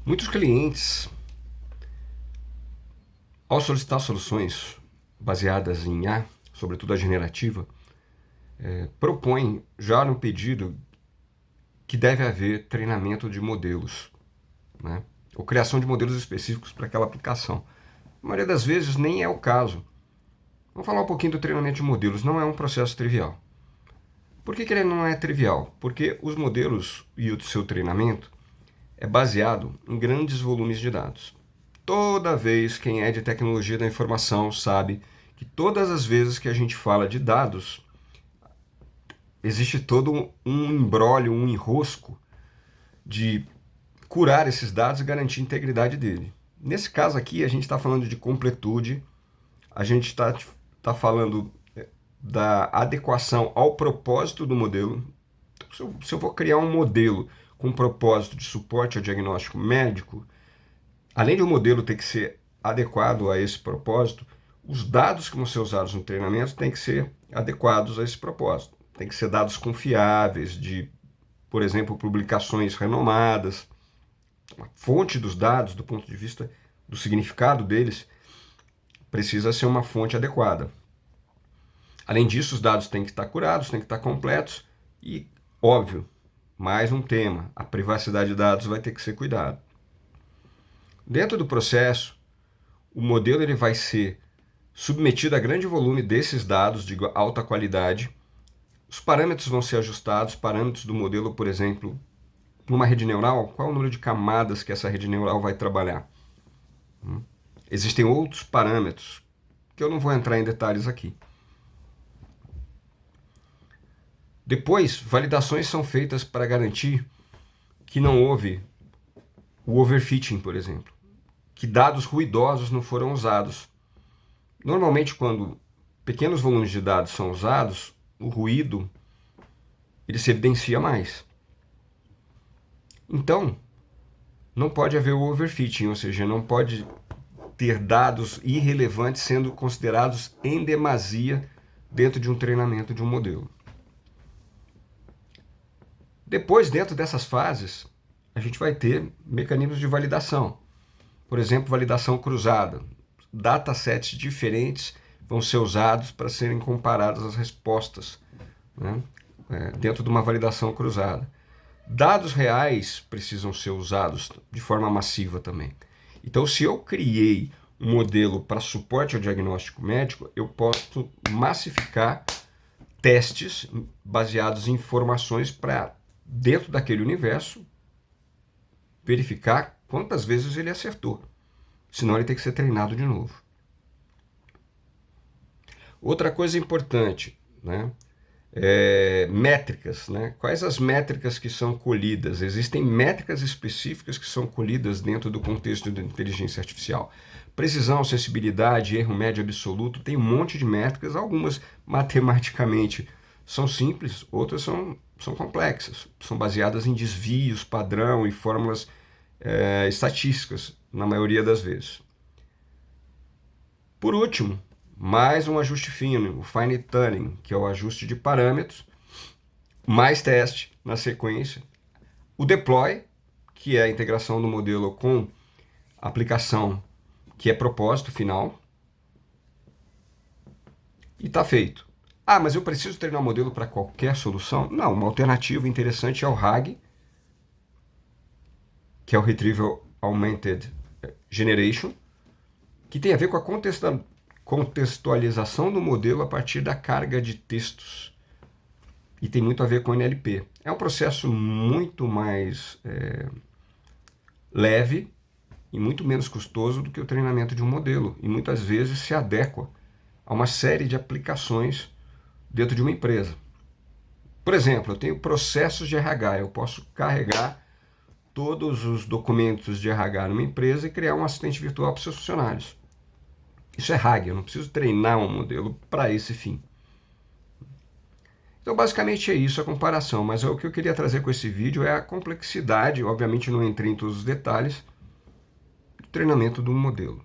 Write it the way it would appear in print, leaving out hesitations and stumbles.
Muitos clientes, ao solicitar soluções baseadas em IA, sobretudo a generativa, propõem já no pedido que deve haver treinamento de modelos, né? Ou criação de modelos específicos para aquela aplicação. A maioria das vezes nem é o caso. Vamos falar um pouquinho do treinamento de modelos. Não é um processo trivial. Por que ele não é trivial? Porque os modelos e o seu treinamento é baseado em grandes volumes de dados. Toda vez quem é de tecnologia da informação sabe que todas as vezes que a gente fala de dados, existe todo um imbróglio, um enrosco de curar esses dados e garantir a integridade dele. Nesse caso aqui, a gente está falando de completude, a gente está falando da adequação ao propósito do modelo. Então, se eu vou criar um modelo com um propósito de suporte ao diagnóstico médico, além de o modelo ter que ser adequado a esse propósito, os dados que vão ser usados no treinamento têm que ser adequados a esse propósito. Tem que ser dados confiáveis, de, por exemplo, publicações renomadas. A fonte dos dados, do ponto de vista do significado deles, precisa ser uma fonte adequada. Além disso, os dados têm que estar curados, têm que estar completos e, óbvio, mais um tema, a privacidade de dados vai ter que ser cuidado. Dentro do processo, o modelo ele vai ser submetido a grande volume desses dados de alta qualidade. Os parâmetros vão ser ajustados, parâmetros do modelo, por exemplo, numa rede neural, qual é o número de camadas que essa rede neural vai trabalhar? Existem outros parâmetros que eu não vou entrar em detalhes aqui. Depois, validações são feitas para garantir que não houve o overfitting, por exemplo, que dados ruidosos não foram usados. Normalmente, quando pequenos volumes de dados são usados, o ruído ele se evidencia mais. Então, não pode haver o overfitting, ou seja, não pode ter dados irrelevantes sendo considerados em demasia dentro de um treinamento de um modelo. Depois, dentro dessas fases, a gente vai ter mecanismos de validação. Por exemplo, validação cruzada. Datasets diferentes vão ser usados para serem comparadas as respostas, né? Dentro de uma validação cruzada. Dados reais precisam ser usados de forma massiva também. Então, se eu criei um modelo para suporte ao diagnóstico médico, eu posso massificar testes baseados em informações para, dentro daquele universo, verificar quantas vezes ele acertou. Senão ele tem que ser treinado de novo. Outra coisa importante, né? Métricas, né? Quais as métricas que são colhidas? Existem métricas específicas que são colhidas dentro do contexto da inteligência artificial. Precisão, sensibilidade, erro médio absoluto, tem um monte de métricas, algumas matematicamente são simples, outras são complexas, são baseadas em desvios, padrão e fórmulas estatísticas, na maioria das vezes. Por último, mais um ajuste fino, o fine tuning, que é o ajuste de parâmetros, mais teste na sequência, o deploy, que é a integração do modelo com a aplicação, que é propósito final, e está feito. Ah, mas eu preciso treinar o modelo para qualquer solução? Não, uma alternativa interessante é o RAG, que é o Retrieval Augmented Generation, que tem a ver com a contextualização do modelo a partir da carga de textos. E tem muito a ver com NLP. É um processo muito mais leve e muito menos custoso do que o treinamento de um modelo. E muitas vezes se adequa a uma série de aplicações dentro de uma empresa. Por exemplo, eu tenho processos de RH. Eu posso carregar todos os documentos de RH numa empresa e criar um assistente virtual para os seus funcionários. Isso é RAG, eu não preciso treinar um modelo para esse fim. Então, basicamente é isso a comparação, mas o que eu queria trazer com esse vídeo é a complexidade, obviamente não entrei em todos os detalhes, do treinamento do modelo.